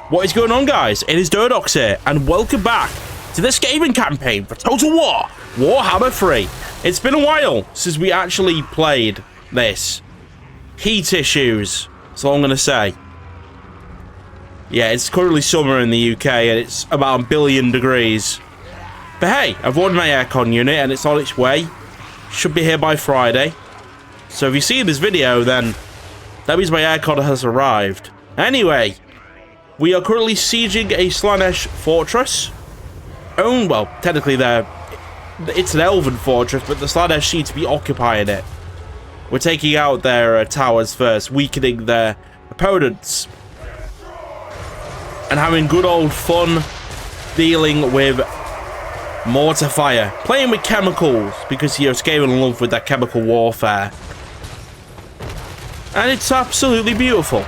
What is going on, guys? It is Dododox here, and welcome back to the Skaven campaign for Total War, Warhammer 3. It's been a while since we actually played this. Heat issues, that's all I'm going to say. Yeah, it's currently summer in the UK, and it's about 1 billion degrees. But hey, I've ordered my aircon unit, and it's on its way. Should be here by Friday. So if you see this video, then that means my aircon has arrived. Anyway, we are currently sieging a Slaanesh fortress. Well, technically it's an elven fortress, but the Slaanesh seem to be occupying it. We're taking out their towers first, weakening their opponents, and having good old fun dealing with mortar fire, playing with chemicals, because you're Skaven in love with that chemical warfare. And it's absolutely beautiful.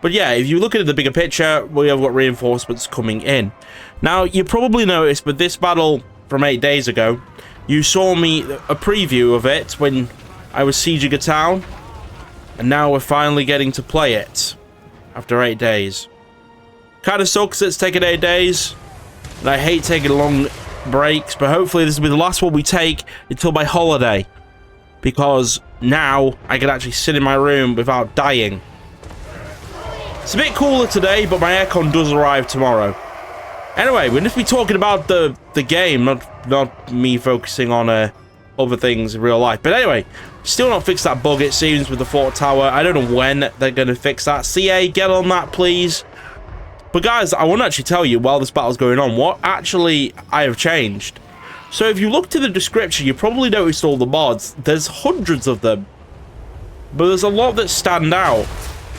But yeah, if you look at the bigger picture, we have got reinforcements coming in. Now, you probably noticed, but this battle from 8 days ago, you saw me a preview of it when I was sieging a town, and now we're finally getting to play it after 8 days. Kind of sucks it's taken 8 days, and I hate taking long breaks, but hopefully this will be the last one we take until my holiday, because now I can actually sit in my room without dying. It's a bit cooler today, but my aircon does arrive tomorrow. Anyway, we're going to be talking about the game, not me focusing on other things in real life. But anyway, still not fixed that bug, it seems, with the fort tower. I don't know when they're going to fix that. CA, get on that, please. But guys, I want to actually tell you, while this battle's going on, what actually I have changed. So if you look to the description, you probably noticed all the mods. There's hundreds of them, but there's a lot that stand out.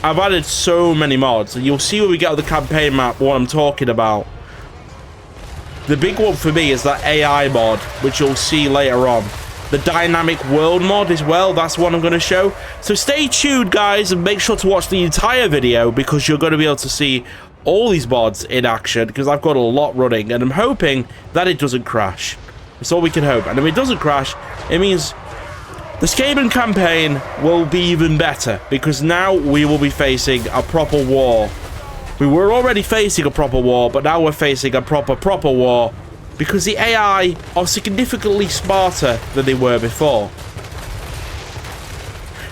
I've added so many mods, and you'll see when we get on the campaign map what I'm talking about. The big one for me is that AI mod, which you'll see later on. The dynamic world mod as well, that's what I'm going to show. So stay tuned, guys, and make sure to watch the entire video, because you're going to be able to see all these mods in action, because I've got a lot running, and I'm hoping that it doesn't crash. That's all we can hope. And if it doesn't crash, it means the Skaven campaign will be even better, because now we will be facing a proper war. We were already facing a proper war, but now we're facing a proper war, because the AI are significantly smarter than they were before.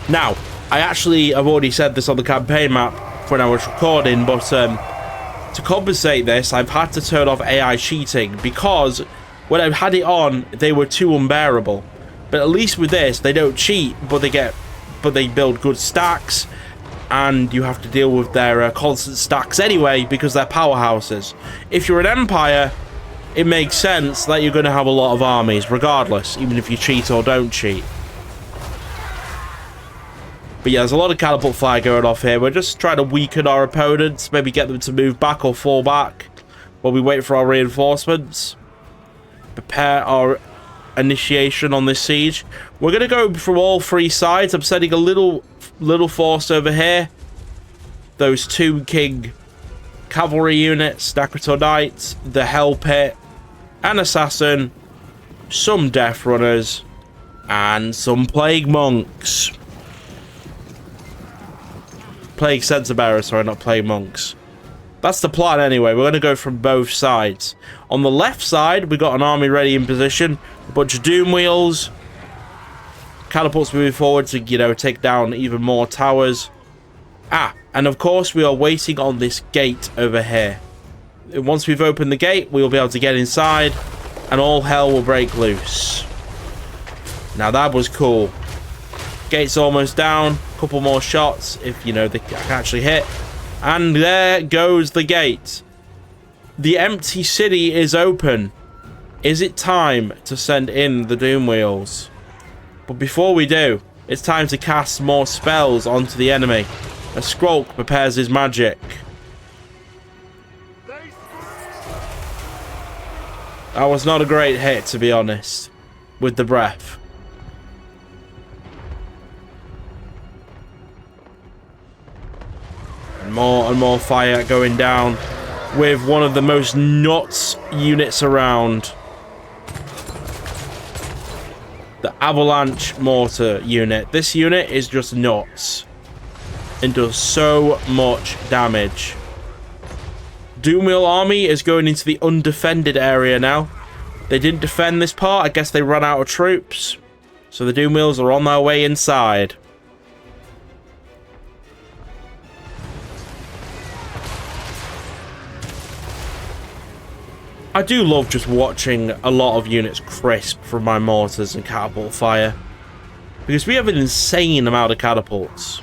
Now, I've already said this on the campaign map when I was recording, but to compensate this, I've had to turn off AI cheating, because when I've had it on, they were too unbearable. But at least with this, they don't cheat, but they build good stacks, and you have to deal with their constant stacks anyway, because they're powerhouses. If you're an empire, it makes sense that you're going to have a lot of armies, regardless, even if you cheat or don't cheat. But yeah, there's a lot of catapult fire going off here. We're just trying to weaken our opponents, maybe get them to move back or fall back while we wait for our reinforcements. Prepare our initiation on this siege. We're going to go from all three sides. I'm sending a little force over here. Those 2 king cavalry units, Nakarator Knights, the Hell Pit, an assassin, some death runners, and some plague monks. Plague censer bearers, sorry, not plague monks. That's the plan anyway. We're going to go from both sides. On the left side, we got an army ready in position. A bunch of doom wheels. Catapults moving forward to, take down even more towers. And of course, we are waiting on this gate over here. Once we've opened the gate, we will be able to get inside, and all hell will break loose. Now, that was cool. Gate's almost down. Couple more shots, if, they can actually hit. And there goes the gate. The empty city is open. Is it time to send in the doom wheels? But before we do, it's time to cast more spells onto the enemy. As Skrolk prepares his magic. That was not a great hit, to be honest, with the breath. And more fire going down with one of the most nuts units around. The Avalanche Mortar unit. This unit is just nuts and does so much damage. Doomwheel army is going into the undefended area now. They didn't defend this part. I guess they ran out of troops. So the Doomwheels are on their way inside. I do love just watching a lot of units crisp from my mortars and catapult fire, because we have an insane amount of catapults.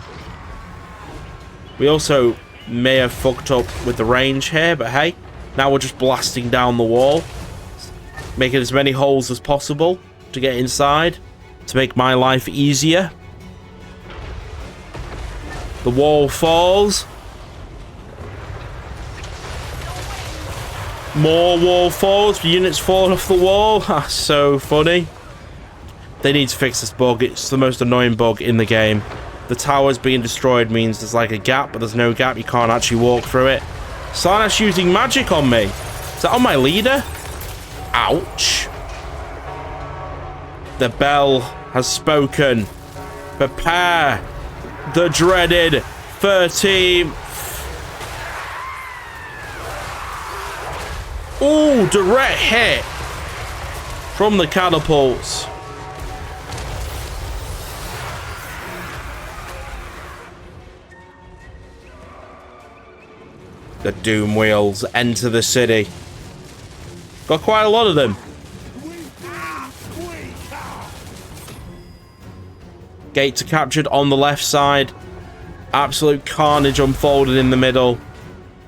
We also may have fucked up with the range here, but hey, now we're just blasting down the wall, making as many holes as possible to get inside, to make my life easier. The wall falls. More wall falls. Units falling off the wall. That's so funny. They need to fix this bug. It's the most annoying bug in the game. The towers being destroyed means there's like a gap, but there's no gap. You can't actually walk through it. Slaanesh using magic on me. Is that on my leader? Ouch. The bell has spoken. Prepare the dreaded 13th. Ooh, direct hit from the catapults. The Doom Wheels enter the city. Got quite a lot of them. Gates are captured on the left side. Absolute carnage unfolded in the middle.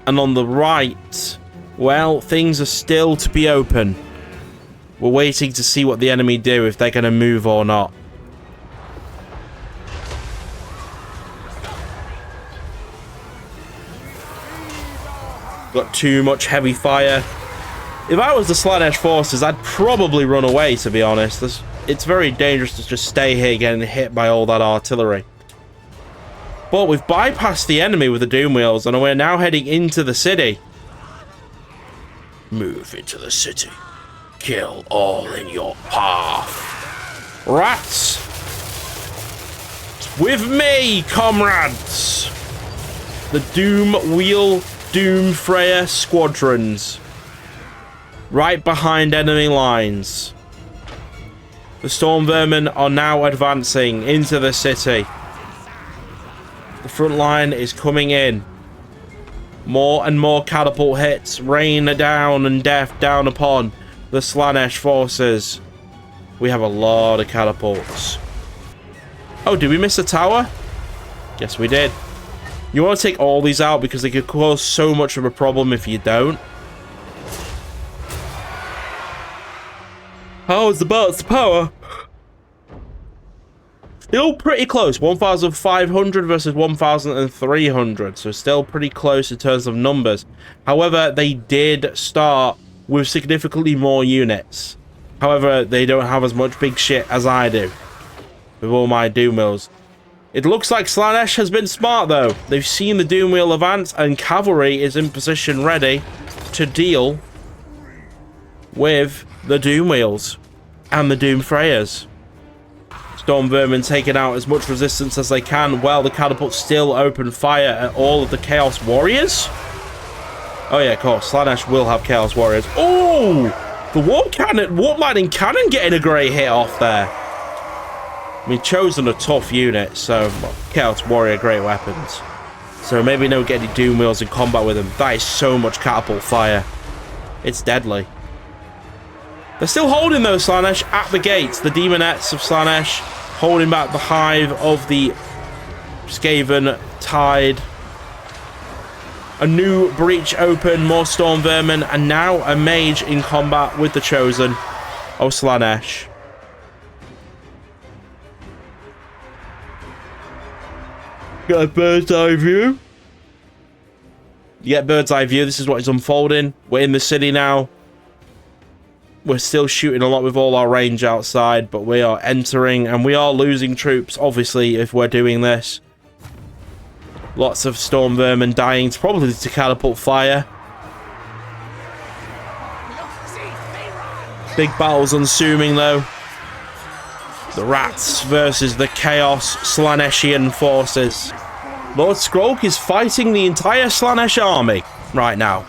And on the right, well, things are still to be open. We're waiting to see what the enemy do, if they're going to move or not. Got too much heavy fire. If I was the Slaanesh forces, I'd probably run away, to be honest. It's very dangerous to just stay here getting hit by all that artillery. But we've bypassed the enemy with the Doom Wheels, and we're now heading into the city. Move into the city. Kill all in your path. Rats! With me, comrades! The Doom Wheel Doom Freya squadrons. Right behind enemy lines. The Storm Vermin are now advancing into the city. The front line is coming in. More and more catapult hits rain down and death down upon the Slaanesh forces. We have a lot of catapults. Oh, did we miss a tower? Yes, we did. You want to take all these out because they could cause so much of a problem if you don't. How is the balance power? Still pretty close. 1,500 versus 1,300. So still pretty close in terms of numbers. However, they did start with significantly more units. However, they don't have as much big shit as I do. With all my Doom Wheels. It looks like Slaanesh has been smart though. They've seen the Doom Wheel advance and cavalry is in position ready to deal with the Doom Wheels and the Doom Freyas. Storm Vermin taking out as much resistance as they can while the catapults still open fire at all of the Chaos Warriors. Oh yeah, of course, Slaanesh will have Chaos Warriors. Oh! The Warp Lightning Cannon getting a great hit off there. I mean, Chosen a tough unit, so well, Chaos Warrior, great weapons. So maybe no get any Doom Wheels in combat with them. That is so much catapult fire. It's deadly. They're still holding those Slaanesh at the gates. The Demonettes of Slaanesh holding back the hive of the Skaven Tide. A new breach open, more Storm Vermin, and now a mage in combat with the Chosen of Slaanesh. Got a bird's eye view. You get bird's eye view. This is what is unfolding. We're in the city now. We're still shooting a lot with all our range outside, but we are entering and we are losing troops, obviously, if we're doing this. Lots of Storm Vermin dying, probably to catapult fire. Big battles unassuming, though. The Rats versus the Chaos Slaaneshian forces. Lord Skrolk is fighting the entire Slaanesh army right now.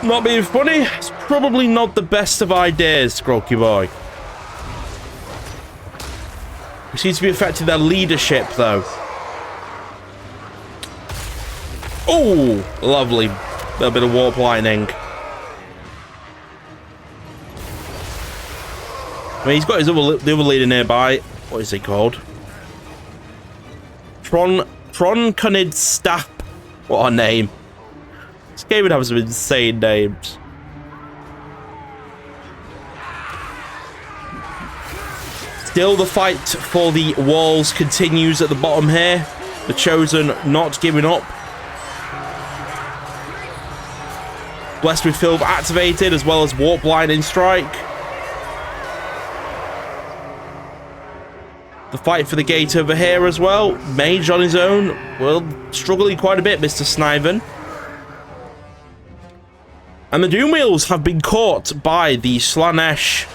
Not being funny, it's probably not the best of ideas, Skrolky boy. We seem to be affecting their leadership, though. Oh, lovely. A little bit of warp lightning. I mean, he's got the other leader nearby. What is he called? Tronconid Stapp. What a name. This game would have some insane names. Still, the fight for the walls continues at the bottom here. The Chosen not giving up. Blessed with Filth activated, as well as Warp Lightning Strike. The fight for the gate over here as well. Mage on his own. Well, struggling quite a bit, Mr. Sniven. And the Doom Wheels have been caught by the Slaanesh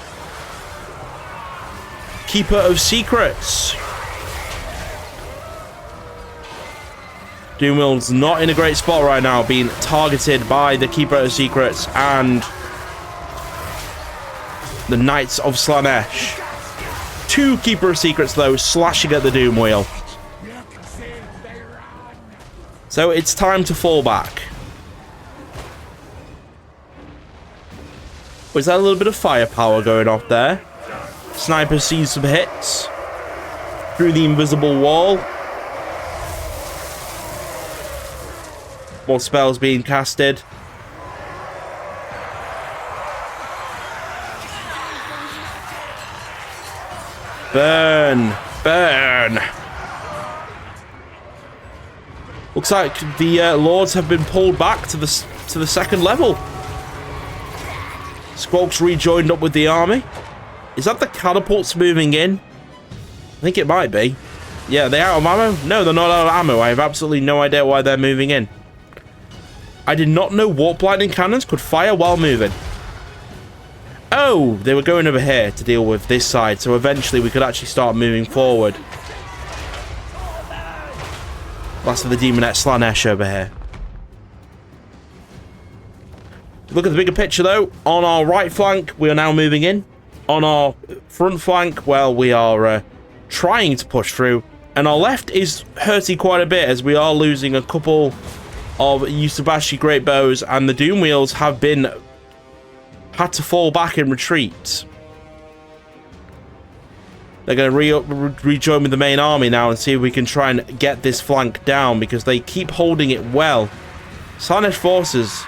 Keeper of Secrets. Doom Wheels not in a great spot right now, being targeted by the Keeper of Secrets and the Knights of Slaanesh. Two Keeper of Secrets, though, slashing at the Doom Wheel. So it's time to fall back. Was that a little bit of firepower going off there? Sniper sees some hits through the invisible wall. More spells being casted. Burn! Burn! Looks like the Lords have been pulled back to the second level. Skrolk's rejoined up with the army. Is that the catapults moving in? I think it might be. Yeah, are they out of ammo? No, they're not out of ammo. I have absolutely no idea why they're moving in. I did not know warp lightning cannons could fire while moving. Oh, they were going over here to deal with this side, so eventually we could actually start moving forward. Last of the Demonette Slaanesh over here. Look at the bigger picture, though. On our right flank, we are now moving in. On our front flank, well, we are trying to push through. And our left is hurting quite a bit, as we are losing a couple of Yusubashi Great Bows, and the Doom Wheels have had to fall back and retreat. They're going to rejoin with the main army now and see if we can try and get this flank down, because they keep holding it well. Slaanesh forces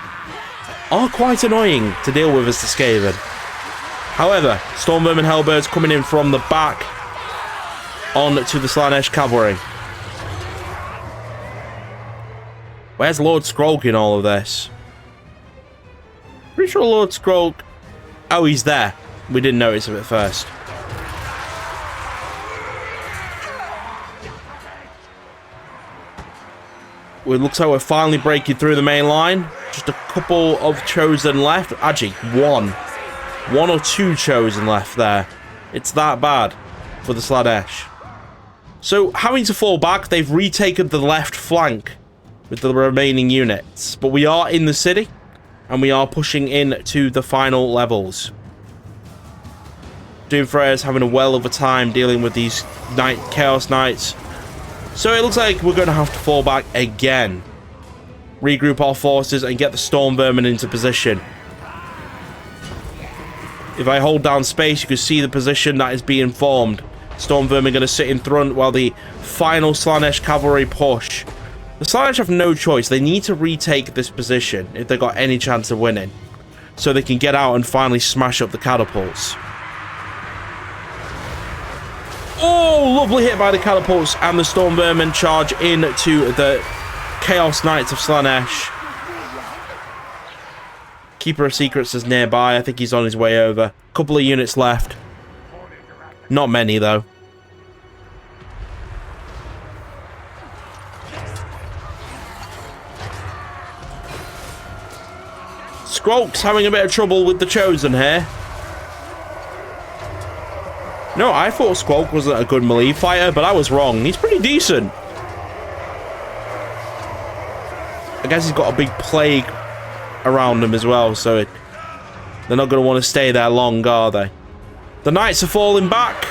are quite annoying to deal with as the Skaven. However, Stormvermin Hellbirds coming in from the back on to the Slaanesh cavalry. Where's Lord Skrolk in all of this? Pretty sure Lord Skrolk... Oh, he's there. We didn't notice him at first. It looks like we're finally breaking through the main line. Just a couple of Chosen left. Actually, one or two Chosen left there. It's that bad for the Slaanesh. So, having to fall back, they've retaken the left flank with the remaining units. But we are in the city, and we are pushing in to the final levels. Doomfreyer's having a well of a time dealing with these Chaos Knights. So it looks like we're going to have to fall back again. Regroup our forces and get the Storm Vermin into position. If I hold down space, you can see the position that is being formed. Storm Vermin going to sit in front while the final Slaanesh cavalry push. The Slaanesh have no choice. They need to retake this position if they've got any chance of winning, so they can get out and finally smash up the catapults. Oh, lovely hit by the catapults, and the Storm Vermin charge into the Chaos Knights of Slaanesh. Keeper of Secrets is nearby. I think he's on his way over. Couple of units left. Not many, though. Skrolk's having a bit of trouble with the Chosen here. No, I thought Skrolk wasn't a good melee fighter, but I was wrong. He's pretty decent. I guess he's got a big plague around them as well, so they're not going to want to stay there long, are they? The knights are falling back.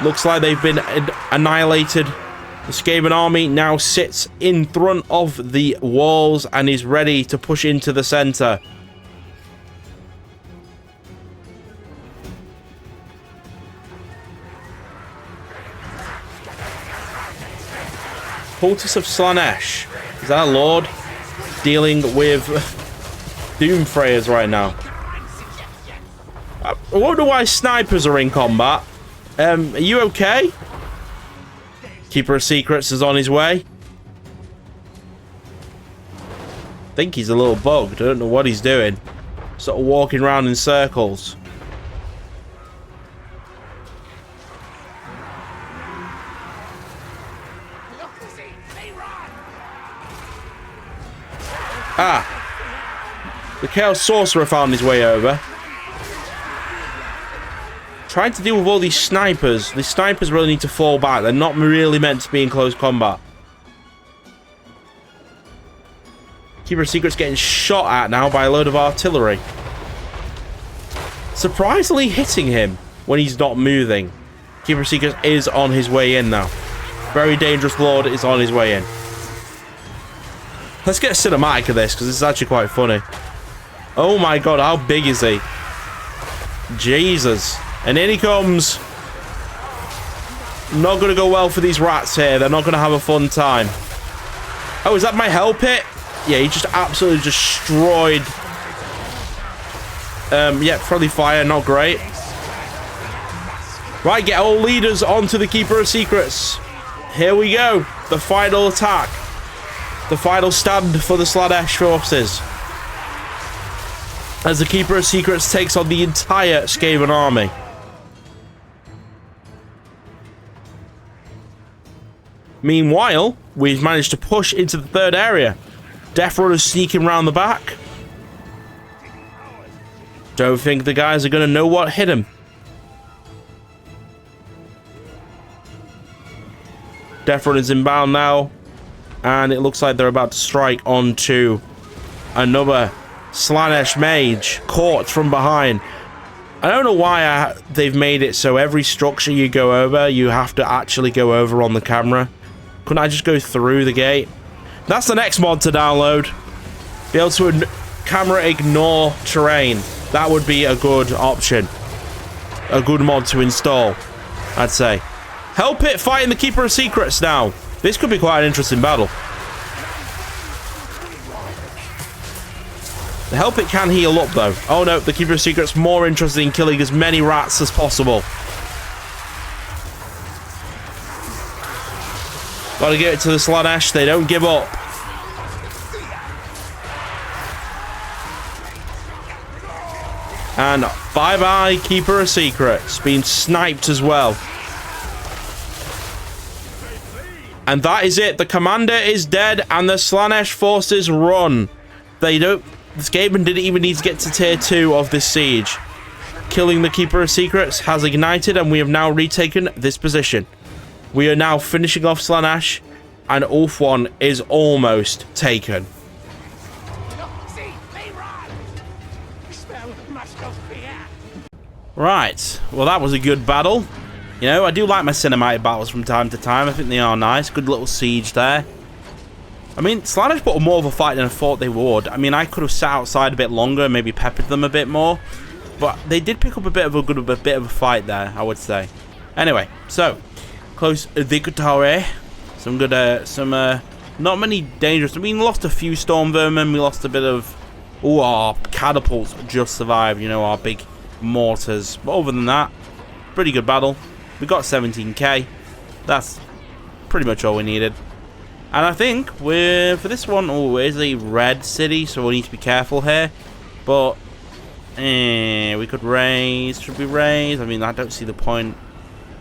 Looks like they've been annihilated. The Skaven army now sits in front of the walls and is ready to push into the center. Cultus of Slaanesh. Is that a lord dealing with Doomfrayers right now? I wonder why snipers are in combat. Are you okay? Keeper of Secrets is on his way. I think he's a little bugged. I don't know what he's doing. Sort of walking around in circles. Ah! The Chaos Sorcerer found his way over. Trying to deal with all these snipers. The snipers really need to fall back. They're not really meant to be in close combat. Keeper of Secrets getting shot at now by a load of artillery. Surprisingly hitting him when he's not moving. Keeper of Secrets is on his way in now. Very dangerous lord is on his way in. Let's get a cinematic of this, because this is actually quite funny. Oh my god, how big is he? Jesus. And in he comes. Not going to go well for these rats here. They're not going to have a fun time. Oh, is that my hell pit? Yeah, he just absolutely destroyed. Yeah, friendly fire, not great. Right, get all leaders onto the Keeper of Secrets. Here we go. The final attack. The final stand for the Slaanesh forces. As the Keeper of Secrets takes on the entire Skaven army. Meanwhile, we've managed to push into the third area. Death Runners sneaking around the back. Don't think the guys are going to know what hit him. Death Runners inbound now. And it looks like they're about to strike onto another Slaanesh mage caught from behind. I don't know why they've made it so every structure you go over, you have to actually go over on the camera. Couldn't I just go through the gate? That's the next mod to download. Be able to camera ignore terrain. That would be a good option. A good mod to install, I'd say. Hell Pit fighting the Keeper of Secrets now. This could be quite an interesting battle. The Hell Pit can heal up though. Oh no, the Keeper of Secrets more interested in killing as many rats as possible. Gotta get it to the Slaanesh. They don't give up. And bye-bye, Keeper of Secrets. Being sniped as well. And that is it. The commander is dead, and the Slaanesh forces run. They don't... The Skaven didn't even need to get to tier 2 of this siege. Killing the Keeper of Secrets has ignited, and we have now retaken this position. We are now finishing off Slaanesh, and Ulf 1 is almost taken. Right, well that was a good battle. You know, I do like my cinematic battles from time to time. I think they are nice. Good little siege there. I mean, Slaanesh put more of a fight than I thought they would. I mean, I could have sat outside a bit longer and maybe peppered them a bit more. But they did pick up a bit of a fight there, I would say. Anyway, so close victory. Some good, not many dangerous. I mean, we lost a few storm vermin. We lost a bit of, our catapults just survived. You know, our big mortars. But other than that, pretty good battle. We got 17k. That's pretty much all we needed. And I think for this one, it's a red city, so we need to be careful here. But we could raise. Should we raise? I mean, I don't see the point.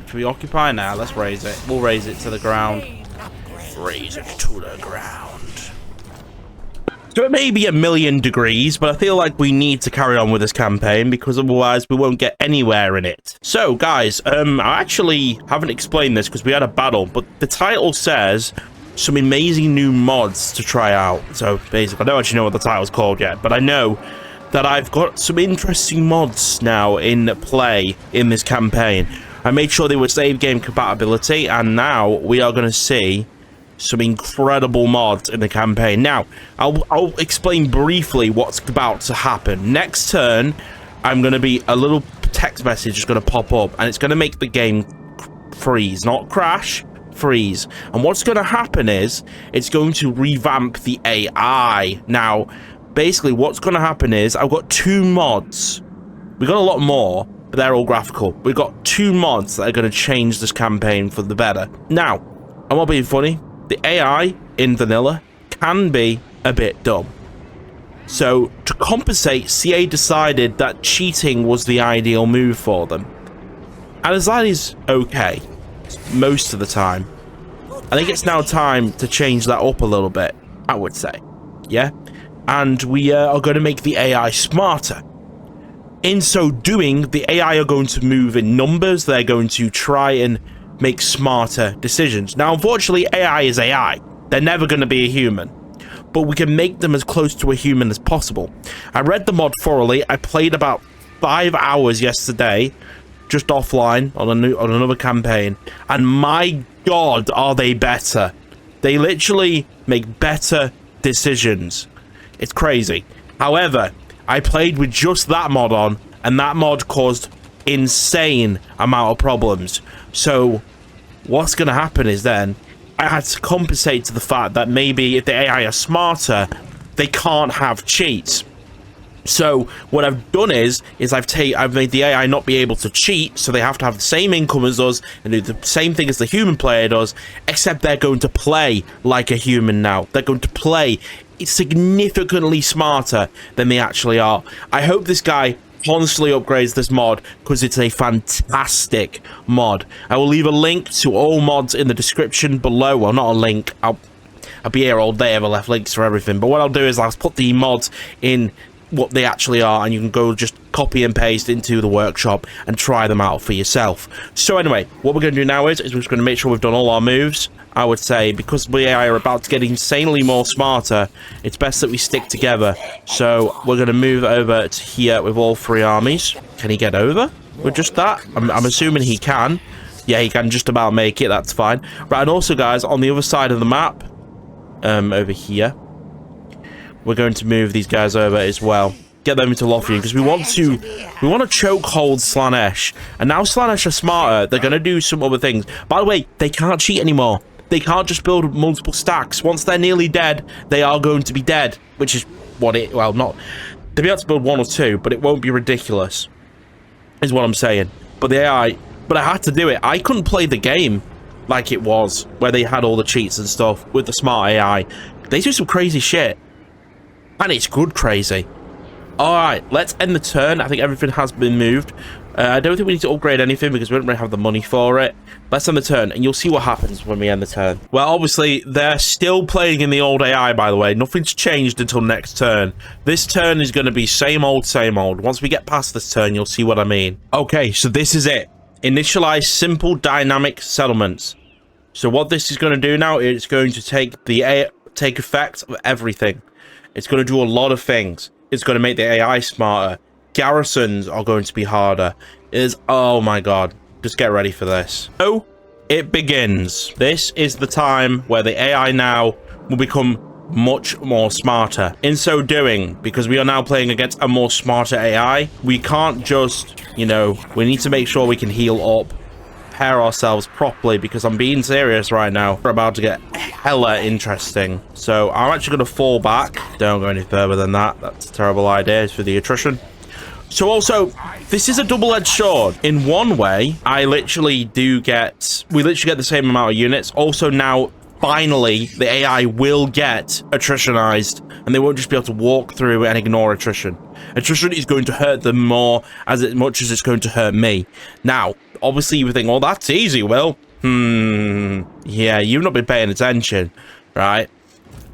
Should we occupy now? Let's raise it. We'll raise it to the ground. Raise it to the ground. So it may be 1,000,000 degrees, but I feel like we need to carry on with this campaign because otherwise we won't get anywhere in it. So, guys, I actually haven't explained this because we had a battle, but the title says some amazing new mods to try out. So basically, I don't actually know what the title's called yet, but I know that I've got some interesting mods now in play in this campaign. I made sure they were save game compatibility, and now we are going to see some incredible mods in the campaign. Now, I'll explain briefly what's about to happen. Next turn, I'm going to be a little text message is going to pop up, and it's going to make the game freeze, not crash, freeze. And what's going to happen is it's going to revamp the AI. Now, basically, what's going to happen is I've got 2 mods. We've got a lot more, but they're all graphical. We've got 2 mods that are going to change this campaign for the better. Now, I'm not being funny. The AI in vanilla can be a bit dumb. So, to compensate, CA decided that cheating was the ideal move for them. And as that is okay, most of the time, I think it's now time to change that up a little bit, I would say. Yeah? And we are going to make the AI smarter. In so doing, the AI are going to move in numbers. They're going to try and make smarter decisions. Now, unfortunately, AI is AI. They're never going to be a human. But we can make them as close to a human as possible. I read the mod thoroughly. I played about 5 hours yesterday, just offline, on another campaign. And my God, are they better. They literally make better decisions. It's crazy. However, I played with just that mod on, and that mod caused insane amount of problems. So what's going to happen is then I had to compensate to the fact that maybe if the AI are smarter, they can't have cheats. So what I've done is I've made the AI not be able to cheat, so they have to have the same income as us and do the same thing as the human player does, except they're going to play like a human now. They're going to play significantly smarter than they actually are. I hope this guy constantly upgrades this mod because it's a fantastic mod. I will leave a link to all mods in the description below. Well, not a link. I'll be here all day if I left links for everything. But what I'll do is I'll put the mods in what they actually are, and you can go just copy and paste into the workshop and try them out for yourself. So anyway, what we're going to do now is we're just going to make sure we've done all our moves. I would say because we are about to get insanely more smarter, it's best that we stick together. So we're going to move over to here with all 3 armies. Can he get over with just that? I'm assuming he can. Yeah, he can just about make it. That's fine. Right, and also, guys, on the other side of the map, over here, we're going to move these guys over as well. Get them into Lothian because we want to chokehold Slaanesh. And now Slaanesh are smarter. They're going to do some other things. By the way, they can't cheat anymore. They can't just build multiple stacks. Once they're nearly dead, they are going to be dead, which is what it, well, not, they'll be able to build 1 or 2, but it won't be ridiculous, is what I'm saying. But the AI, but I had to do it. I couldn't play the game like it was, where they had all the cheats and stuff with the smart AI. They do some crazy shit, and it's good crazy. Alright, let's end the turn. I think everything has been moved. I don't think we need to upgrade anything because we don't really have the money for it. Let's end the turn, and you'll see what happens when we end the turn. Well, obviously, they're still playing in the old AI, by the way. Nothing's changed until next turn. This turn is going to be same old, same old. Once we get past this turn, you'll see what I mean. Okay, so this is it. Initialize simple dynamic settlements. So what this is going to do now, it's going to take effect of everything. It's going to do a lot of things. It's going to make the AI smarter. Garrisons are going to be harder. Oh my God. Just get ready for this. So, it begins. This is the time where the AI now will become much more smarter. In so doing, because we are now playing against a more smarter AI, we can't just, you know, we need to make sure we can heal up, prepare ourselves properly, because I'm being serious right now. We're about to get hella interesting. So I'm actually going to fall back. Don't go any further than that. That's a terrible idea. It's for the attrition. So also, this is a double-edged sword. In one way, we literally get the same amount of units. Also now, finally, the AI will get attritionized, and they won't just be able to walk through and ignore attrition. Attrition is going to hurt them more as much as it's going to hurt me. Now, obviously you would think, oh, that's easy, Will. Yeah, you've not been paying attention, right?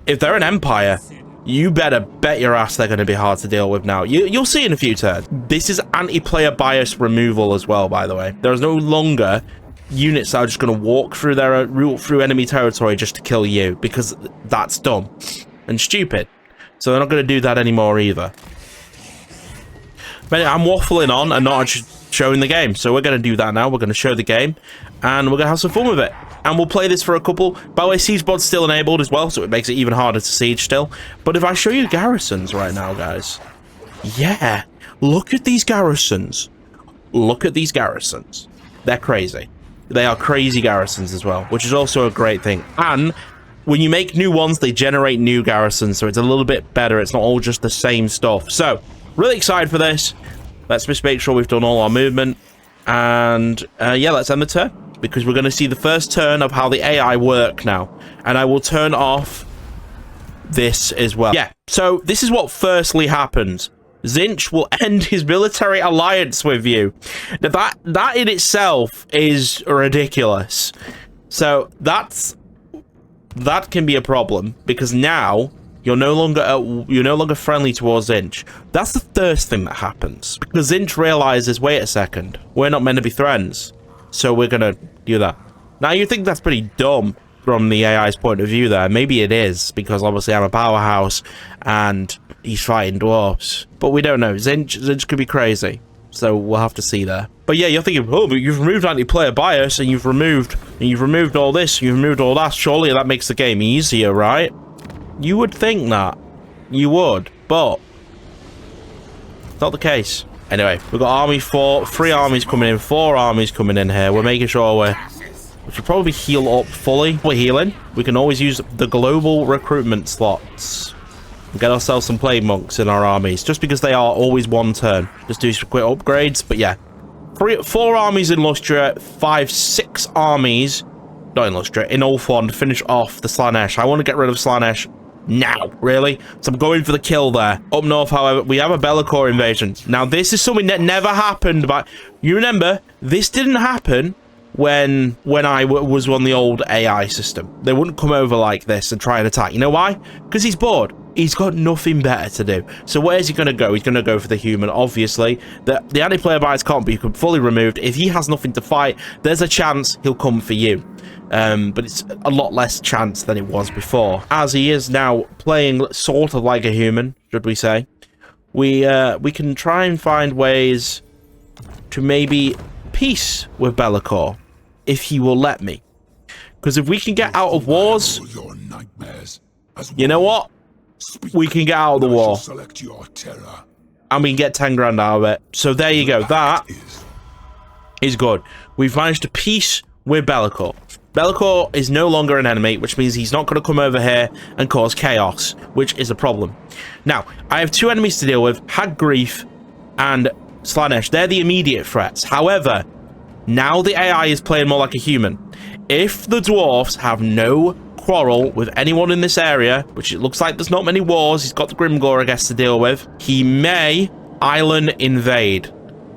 If they're an empire, you better bet your ass they're going to be hard to deal with now. You'll see in a few turns. This is anti-player bias removal as well, by the way. There is no longer units that are just going to walk through route through enemy territory just to kill you, because that's dumb and stupid. So they're not going to do that anymore either. But I'm waffling on and not showing the game, so we're going to do that now. We're going to show the game, and we're going to have some fun with it. And we'll play this for a couple. By the way, siege bod's still enabled as well, so it makes it even harder to siege still. But if I show you garrisons right now, guys, yeah, look at these garrisons. Look at these garrisons. They're crazy. They are crazy garrisons as well, which is also a great thing. And when you make new ones, they generate new garrisons, so it's a little bit better. It's not all just the same stuff. So, really excited for this. Let's just make sure we've done all our movement. And, yeah, let's end the turn, because we're going to see the first turn of how the AI work now. And I will turn off this as well. Yeah, so this is what firstly happens. Tzeentch will end his military alliance with you. Now that in itself is ridiculous. So that can be a problem, because now you're no longer friendly towards Tzeentch. That's the first thing that happens, because Tzeentch realizes, wait a second, we're not meant to be friends, so we're gonna do that. Now you think that's pretty dumb from the AI's point of view there. Maybe it is, because obviously I'm a powerhouse and he's fighting dwarves. But we don't know. Tzeentch could be crazy. So we'll have to see there. But yeah, you're thinking, oh, but you've removed anti-player bias, and you've removed all this, you've removed all that. Surely that makes the game easier, right? You would think that. You would. But it's not the case. Anyway, we've got 3 armies coming in, 4 armies coming in here. We're making sure we should probably heal up fully. We're healing. We can always use the global recruitment slots and get ourselves some plague monks in our armies, just because they are always one turn. Just do some quick upgrades. But yeah, 4 armies in Lustria, 6 armies, not in Lustria, in Ulthuan to finish off the Slaanesh. I want to get rid of Slaanesh now, really. So I'm going for the kill there. Up north, however, we have a Be'lakor invasion. Now, this is something that never happened, but you remember, this didn't happen when I was on the old AI system. They wouldn't come over like this and try and attack. You know why? Because he's bored. He's got nothing better to do. So where's he going to go? He's going to go for the human, obviously. The anti-player bias can't be fully removed. If he has nothing to fight, there's a chance he'll come for you. But it's a lot less chance than it was before. As he is now playing sort of like a human, should we say, we can try and find ways to maybe peace with Be'lakor, if he will let me. Because if we can get out of wars, you know what? We can get out of the war. And we can get 10 grand out of it. So there you go. That is good. We've managed to peace with Be'lakor. Be'lakor is no longer an enemy, which means he's not going to come over here and cause chaos, which is a problem. Now, I have 2 enemies to deal with, Hagrief and Slaanesh. They're the immediate threats. However, now the AI is playing more like a human. If the dwarfs have no quarrel with anyone in this area, which it looks like there's not many wars, he's got the Grimgor, I guess, to deal with, he may island invade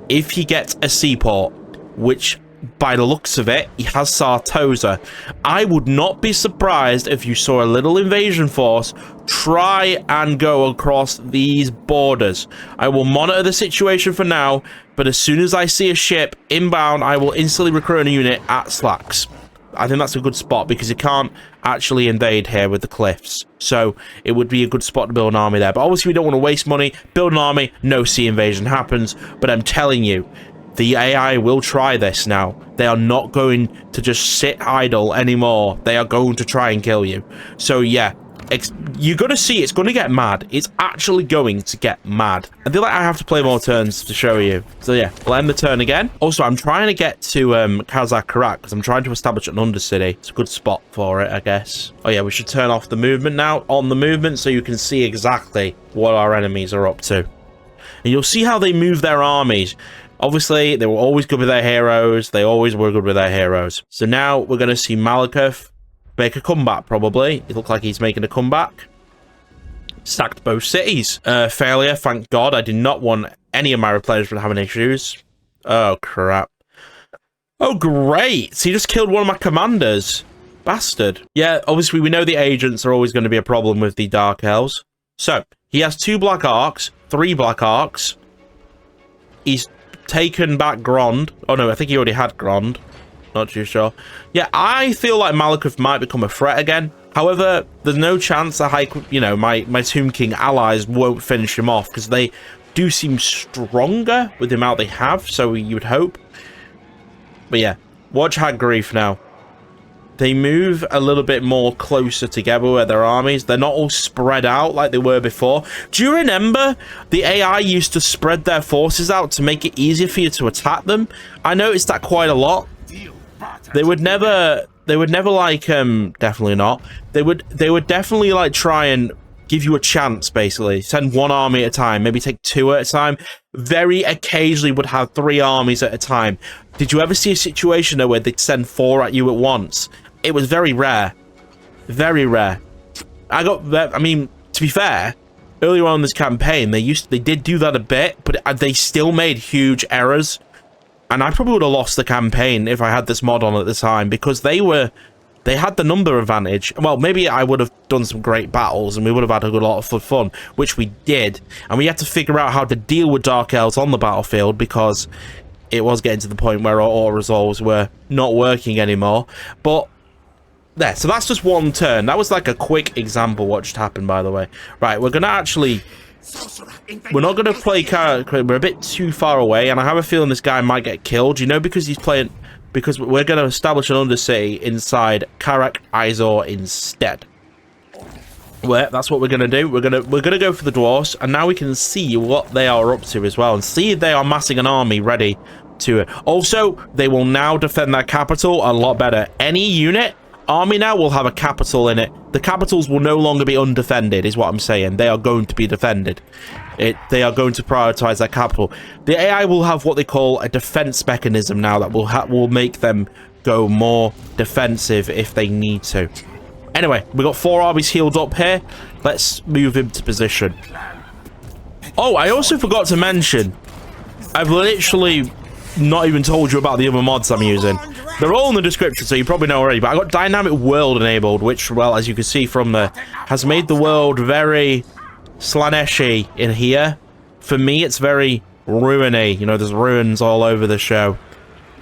if he gets a seaport, which by the looks of it, he has Sartosa. I would not be surprised if you saw a little invasion force try and go across these borders. I will monitor the situation for now, but as soon as I see a ship inbound, I will instantly recruit a unit at Slacks. I think that's a good spot, because you can't actually invade here with the cliffs. So it would be a good spot to build an army there. But obviously we don't want to waste money. Build an army, no sea invasion happens. But I'm telling you, the AI will try this now. They are not going to just sit idle anymore. They are going to try and kill you. So yeah, you're going to see it's going to get mad. It's actually going to get mad. I feel like I have to play more turns to show you. So yeah, we'll end the turn again. Also, I'm trying to get to Kazakh Karak, because I'm trying to establish an undercity. It's a good spot for it, I guess. Oh yeah, we should turn off the movement now. On the movement, so you can see exactly what our enemies are up to. And you'll see how they move their armies. Obviously, they were always good with their heroes. They always were good with their heroes. So now we're going to see Malekith make a comeback, probably. It looks like he's making a comeback. Sacked both cities. Failure, thank God. I did not want any of my players from having issues. Oh, crap. Oh, great. So he just killed one of my commanders. Bastard. Yeah, obviously, we know the agents are always going to be a problem with the Dark Elves. So, he has 2 Black Arcs, 3 Black Arcs. He's taken back Grond. Oh, no, I think he already had Grond. Not too sure. Yeah, I feel like Malekith might become a threat again. However, there's no chance that my Tomb King allies won't finish him off, because they do seem stronger with the amount they have, so you would hope. But yeah, watch Hag Grief now. They move a little bit more closer together with their armies. They're not all spread out like they were before. Do you remember the AI used to spread their forces out to make it easier for you to attack them? I noticed that quite a lot. They would never like, definitely not. They would definitely like try and give you a chance, basically. Send one army at a time, maybe take 2 at a time. Very occasionally would have 3 armies at a time. Did you ever see a situation though where they'd send 4 at you at once? It was very rare. Very rare. I mean, to be fair, earlier on in this campaign, they did do that a bit, but they still made huge errors. And I probably would have lost the campaign if I had this mod on at the time, because they had the number advantage. Well, maybe I would have done some great battles and we would have had a lot of fun, which we did. And we had to figure out how to deal with Dark Elves on the battlefield, because it was getting to the point where our auto-resolves were not working anymore. But there, so that's just one turn. That was like a quick example what just happened, by the way. Right, we're gonna actually... We're not gonna play... We're a bit too far away, and I have a feeling this guy might get killed. You know, because he's playing... Because we're gonna establish an undercity inside Karak Izor instead. Well, that's what we're gonna do. We're gonna go for the dwarves, and now we can see what they are up to as well, and see if they are massing an army ready to it. Also, they will now defend their capital a lot better. Any unit... Army now will have a capital in it. The capitals will no longer be undefended, is what I'm saying. They are going to be defended. They are going to prioritize their capital. The AI will have what they call a defense mechanism now that will make them go more defensive if they need to. Anyway, we got 4 armies healed up here. Let's move into position. Oh, I also forgot to mention, I've literally not even told you about the other mods I'm using. They're all in the description, so you probably know already, but I got Dynamic World enabled, which, well, as you can see from there, has made the world very Slaanesh-y in here. For me, it's very ruiny. You know, there's ruins all over the show.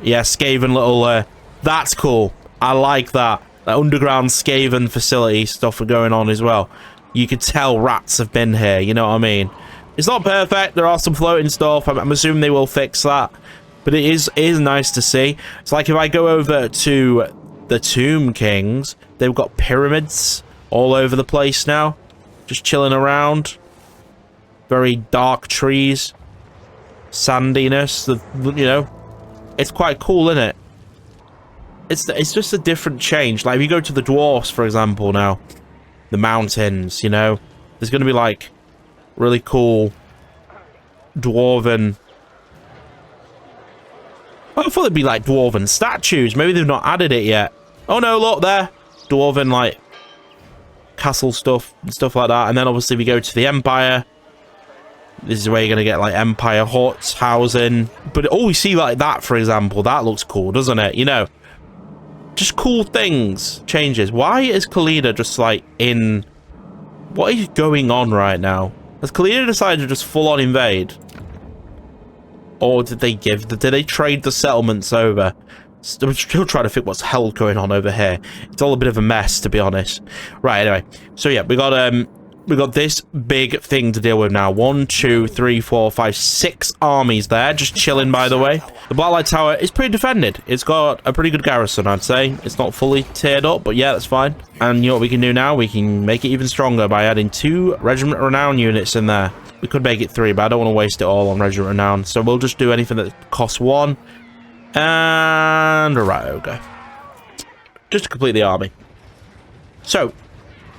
Yeah, Skaven little, that's cool. I like that. That underground Skaven facility stuff going on as well. You could tell rats have been here, you know what I mean? It's not perfect. There are some floating stuff. I'm assuming they will fix that. But it is nice to see. It's like if I go over to the Tomb Kings, they've got pyramids all over the place now. Just chilling around. Very dark trees. Sandiness. You know, it's quite cool, isn't it? It's just a different change. Like if you go to the dwarfs, for example, now. The mountains, you know. There's going to be like really cool dwarven... I thought it'd be like dwarven statues. Maybe they've not added it yet. Oh no, look there. Dwarven, like, castle stuff and stuff like that. And then obviously we go to the Empire. This is where you're going to get like Empire huts, housing. But oh, we see like that, for example. That looks cool, doesn't it? You know, just cool things. Changes. Why is Khalida just like in... What is going on right now? Has Khalida decided to just full on invade? Or did they trade the settlements over? I'm still trying to think what's hell going on over here. It's all a bit of a mess, to be honest. Right, anyway. So yeah, we got this big thing to deal with now. 1, 2, 3, 4, 5, 6 armies there, just chilling, by the way. The Blacklight Tower is pretty defended. It's got a pretty good garrison, I'd say. It's not fully tiered up, but yeah, that's fine. And you know what we can do now? We can make it even stronger by adding 2 Regiment Renown units in there. We could make it 3, but I don't want to waste it all on Regiment Renown. So we'll just do anything that costs 1. And right, okay. Just to complete the army. So,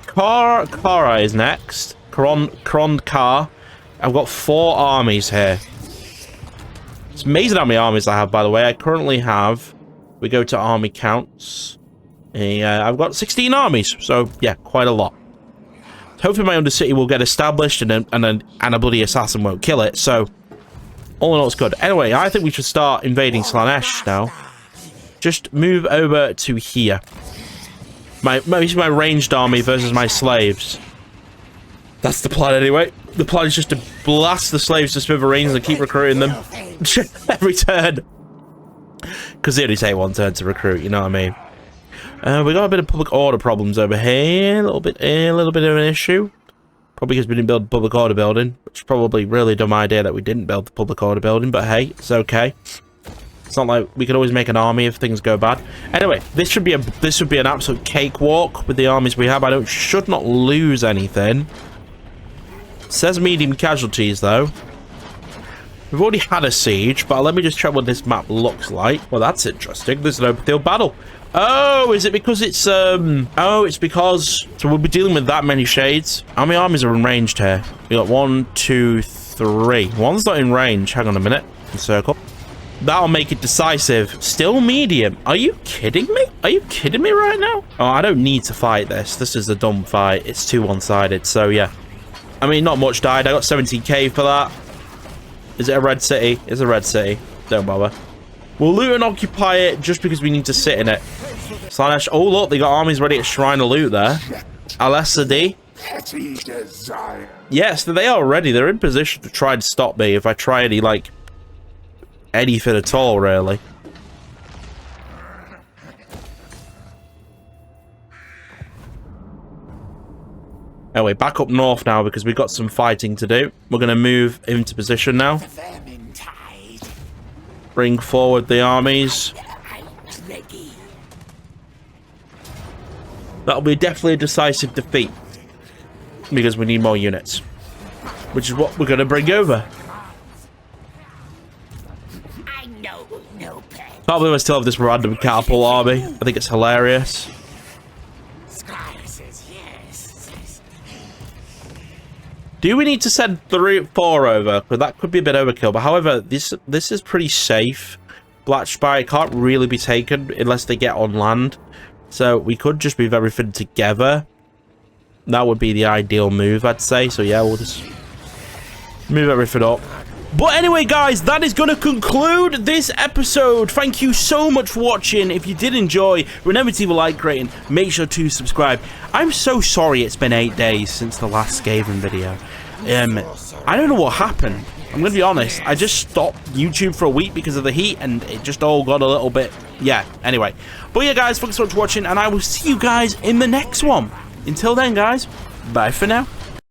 Kara is next. Kar. I've got 4 armies here. It's amazing how many armies I have, by the way. I currently have... We go to army counts. I've got 16 armies. So, yeah, quite a lot. Hopefully my Undercity will get established and a bloody assassin won't kill it. So, all in all, it's good. Anyway, I think we should start invading Slaanesh now. Just move over to here. My ranged army versus my slaves. That's the plan anyway. The plan is just to blast the slaves to smithereens and keep recruiting them every turn. Because it only take 1 turn to recruit, you know what I mean? We got a bit of public order problems over here. A little bit of an issue. Probably because we didn't build the public order building. Which is probably really a dumb idea that we didn't build the public order building. But hey, it's okay. It's not like we could always make an army if things go bad. Anyway, this should be an absolute cakewalk with the armies we have. I should not lose anything. It says medium casualties though. We've already had a siege, but let me just check what this map looks like. Well, that's interesting. There's an open field battle. Oh, is it because it's, oh, it's because, so we'll be dealing with that many shades. How many armies are in range here? We got 1, 2, 3. One's not in range. Hang on a minute. Encircle. That'll make it decisive. Still medium. Are you kidding me? Are you kidding me right now? Oh, I don't need to fight this. This is a dumb fight. It's too one-sided, so yeah. I mean, not much died. I got 17k for that. Is it a red city? It's a red city. Don't bother. We'll loot and occupy it just because we need to sit in it. Slaanesh. Oh, look, they got armies ready at Shrine of Loot there. Alessadi. Yes, they are ready. They're in position to try and stop me if I try any, like, anything at all, really. Anyway, back up north now because we've got some fighting to do. We're going to move into position now. Bring forward the armies. That'll be definitely a decisive defeat. Because we need more units. Which is what we're going to bring over. Can't believe I still have this random catapult army. I think it's hilarious. Do we need to send 3 or 4 over? Because that could be a bit overkill. But however, this is pretty safe. Black Spire can't really be taken unless they get on land. So we could just move everything together. That would be the ideal move, I'd say. So yeah, we'll just move everything up. But anyway, guys, that is going to conclude this episode. Thank you so much for watching. If you did enjoy, remember to leave a like rating. Make sure to subscribe. I'm so sorry it's been 8 days since the last Skaven video. I don't know what happened. I'm going to be honest. I just stopped YouTube for a week because of the heat, and it just all got a little bit... Yeah, anyway. But yeah, guys, thanks so much for watching, and I will see you guys in the next one. Until then, guys, bye for now.